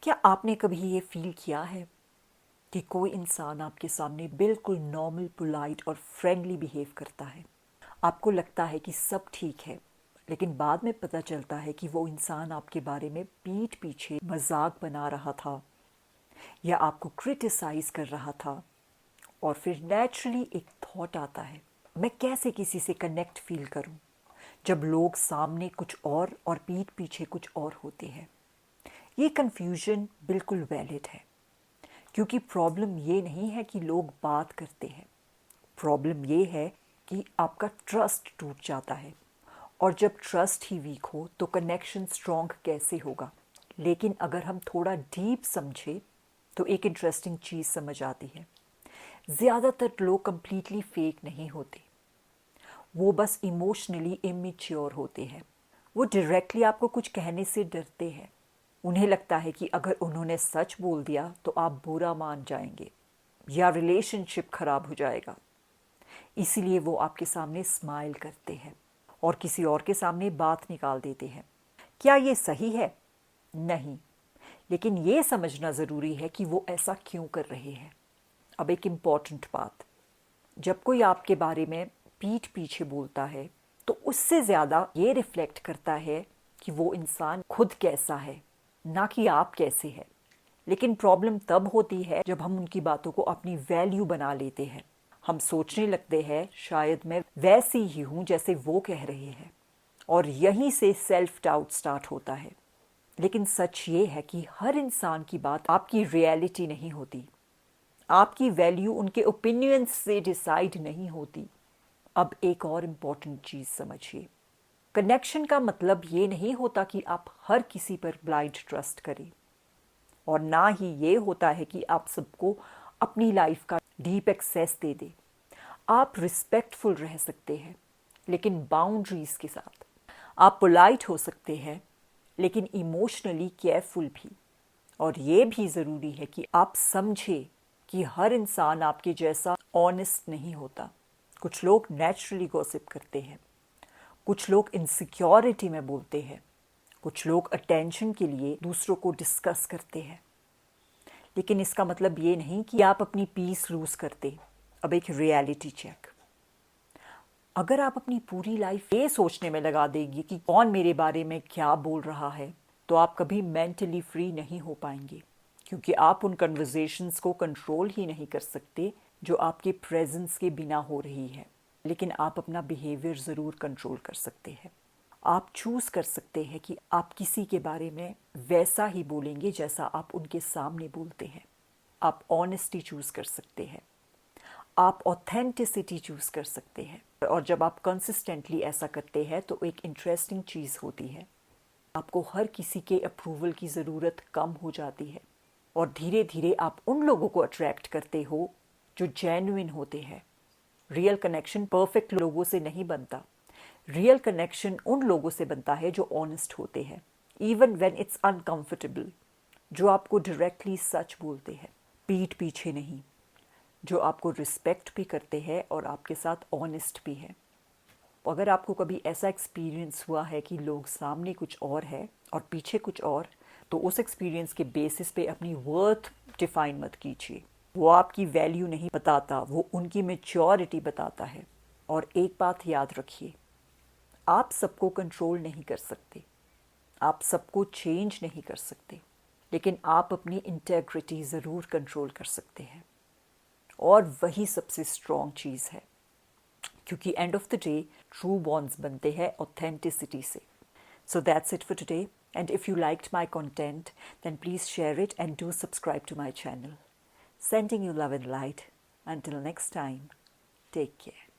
क्या आपने कभी ये फील किया है कि कोई इंसान आपके सामने बिल्कुल नॉर्मल, पोलाइट और फ्रेंडली बिहेव करता है? आपको लगता है कि सब ठीक है, लेकिन बाद में पता चलता है कि वो इंसान आपके बारे में पीठ पीछे मजाक बना रहा था या आपको क्रिटिसाइज कर रहा था। और फिर नेचुरली एक थॉट आता है, मैं कैसे किसी से कनेक्ट फील करूं जब लोग सामने कुछ और पीठ पीछे कुछ और होते हैं। ये कन्फ्यूजन बिल्कुल वैलिड है, क्योंकि प्रॉब्लम ये नहीं है कि लोग बात करते हैं, प्रॉब्लम ये है कि आपका ट्रस्ट टूट जाता है। और जब ट्रस्ट ही वीक हो तो कनेक्शन स्ट्रॉन्ग कैसे होगा? लेकिन अगर हम थोड़ा डीप समझे तो एक इंटरेस्टिंग चीज़ समझ आती है। ज़्यादातर लोग कंप्लीटली फेक नहीं होते, वो बस इमोशनली इमेच्योर होते हैं। वो डायरेक्टली आपको कुछ कहने से डरते हैं। उन्हें लगता है कि अगर उन्होंने सच बोल दिया तो आप बुरा मान जाएंगे या रिलेशनशिप खराब हो जाएगा। इसीलिए वो आपके सामने स्माइल करते हैं और किसी और के सामने बात निकाल देते हैं। क्या ये सही है? नहीं, लेकिन ये समझना ज़रूरी है कि वो ऐसा क्यों कर रहे हैं। अब एक इम्पॉर्टेंट बात, जब कोई आपके बारे में पीठ पीछे बोलता है तो उससे ज़्यादा ये रिफ्लेक्ट करता है कि वो इंसान खुद कैसा है, ना कि आप कैसे हैं। लेकिन प्रॉब्लम तब होती है जब हम उनकी बातों को अपनी वैल्यू बना लेते हैं। हम सोचने लगते हैं शायद मैं वैसी ही हूँ जैसे वो कह रहे हैं, और यहीं से सेल्फ डाउट स्टार्ट होता है। लेकिन सच ये है कि हर इंसान की बात आपकी रियलिटी नहीं होती। आपकी वैल्यू उनके ओपिनियंस से डिसाइड नहीं होती। अब एक और इम्पॉर्टेंट चीज़ समझिए, कनेक्शन का मतलब ये नहीं होता कि आप हर किसी पर ब्लाइंड ट्रस्ट करें, और ना ही ये होता है कि आप सबको अपनी लाइफ का डीप एक्सेस दे दें। आप रिस्पेक्टफुल रह सकते हैं, लेकिन बाउंड्रीज के साथ। आप पोलाइट हो सकते हैं, लेकिन इमोशनली केयरफुल भी। और ये भी ज़रूरी है कि आप समझें कि हर इंसान आपके जैसा ऑनेस्ट नहीं होता। कुछ लोग नेचुरली गॉसिप करते हैं, कुछ लोग इनसिक्योरिटी में बोलते हैं, कुछ लोग अटेंशन के लिए दूसरों को डिस्कस करते हैं। लेकिन इसका मतलब ये नहीं कि आप अपनी पीस लूज करते। अब एक रियलिटी चेक, अगर आप अपनी पूरी लाइफ ये सोचने में लगा देंगे कि कौन मेरे बारे में क्या बोल रहा है, तो आप कभी मेंटली फ्री नहीं हो पाएंगे, क्योंकि आप उन कन्वर्जेशंस को कंट्रोल ही नहीं कर सकते जो आपके प्रेजेंस के बिना हो रही है। लेकिन आप अपना बिहेवियर ज़रूर कंट्रोल कर सकते हैं। आप चूज़ कर सकते हैं कि आप किसी के बारे में वैसा ही बोलेंगे जैसा आप उनके सामने बोलते हैं। आप ऑनेस्टी चूज़ कर सकते हैं, आप ऑथेंटिसिटी चूज़ कर सकते हैं। और जब आप कंसिस्टेंटली ऐसा करते हैं तो एक इंटरेस्टिंग चीज़ होती है, आपको हर किसी के अप्रूवल की ज़रूरत कम हो जाती है, और धीरे धीरे आप उन लोगों को अट्रैक्ट करते हो जो जेन्युइन होते हैं। रियल कनेक्शन परफेक्ट लोगों से नहीं बनता। रियल कनेक्शन उन लोगों से बनता है जो ऑनेस्ट होते हैं, इवन व्हेन इट्स अनकंफर्टेबल, जो आपको डायरेक्टली सच बोलते हैं, पीठ पीछे नहीं, जो आपको रिस्पेक्ट भी करते हैं और आपके साथ ऑनेस्ट भी है। अगर आपको कभी ऐसा एक्सपीरियंस हुआ है कि लोग सामने कुछ और है और पीछे कुछ और, तो उस एक्सपीरियंस के बेसिस पे अपनी वर्थ डिफाइन मत कीजिए। वो आपकी वैल्यू नहीं बताता, वो उनकी मैच्योरिटी बताता है। और एक बात याद रखिए, आप सबको कंट्रोल नहीं कर सकते, आप सबको चेंज नहीं कर सकते, लेकिन आप अपनी इंटेग्रिटी ज़रूर कंट्रोल कर सकते हैं। और वही सबसे स्ट्रॉन्ग चीज़ है, क्योंकि end of the day true bonds बनते हैं ऑथेंटिसिटी से। So that's it for today, and if you liked my content, then please share it and do subscribe to my channel. Sending you love and light. Until next time, take care.